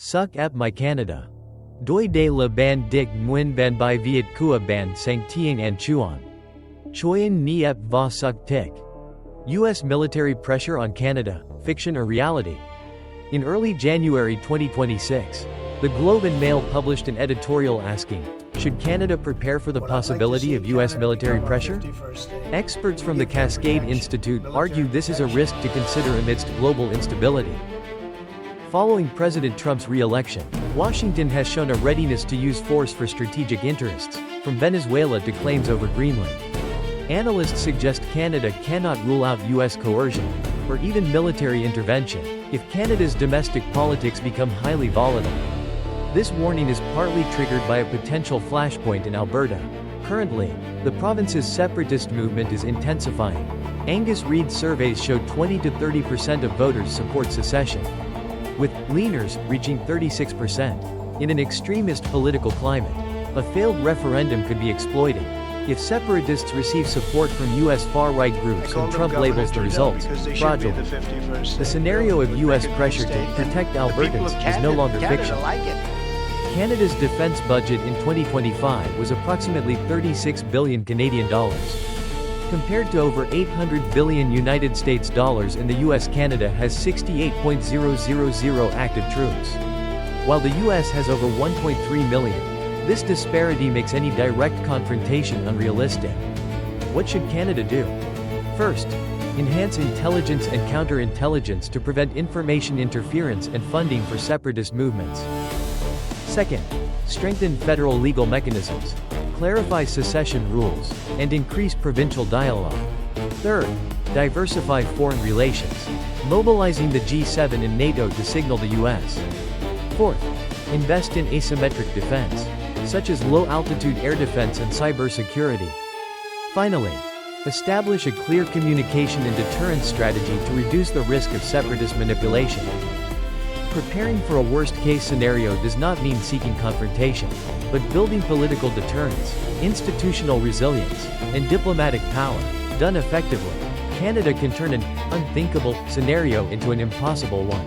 Suck ep my Canada. Doi de la ban dik nguyen ban by viet kua ban sang tieng an chuan. Choyen ni ep va suck tik. U.S. military pressure on Canada, fiction or reality? In early January 2026, the Globe and Mail published an editorial asking, should Canada prepare for the possibility of U.S. military pressure? Experts from the Cascade Institute argue this is a risk to consider amidst global instability. Following President Trump's re-election, Washington has shown a readiness to use force for strategic interests, from Venezuela to claims over Greenland. Analysts suggest Canada cannot rule out U.S. coercion, or even military intervention, if Canada's domestic politics become highly volatile. This warning is partly triggered by a potential flashpoint in Alberta. Currently, the province's separatist movement is intensifying. Angus Reid surveys show 20 to 30% of voters support secession, with Leaners reaching 36%. In an extremist political climate, a failed referendum could be exploited. If separatists receive support from U.S. far-right groups and Trump labels the results fraudulent, the scenario of U.S. pressure to protect Albertans is no longer fiction. Canada's defense budget in 2025 was approximately 36 billion Canadian dollars. Compared to over 800 billion United States dollars, and the U.S. Canada has 68,000 active troops, while the U.S. has over 1.3 million. This disparity makes any direct confrontation unrealistic. What should Canada do? First, enhance intelligence and counterintelligence to prevent information interference and funding for separatist movements. Second, strengthen federal legal mechanisms, clarify secession rules, and increase provincial dialogue. Third, diversify foreign relations, mobilizing the G7 and NATO to signal the U.S. Fourth, invest in asymmetric defense, such as low-altitude air defense and cybersecurity. Finally, establish a clear communication and deterrence strategy to reduce the risk of separatist manipulation. Preparing for a worst-case scenario does not mean seeking confrontation, but building political deterrence, institutional resilience, and diplomatic power. Done effectively, Canada can turn an unthinkable scenario into an impossible one.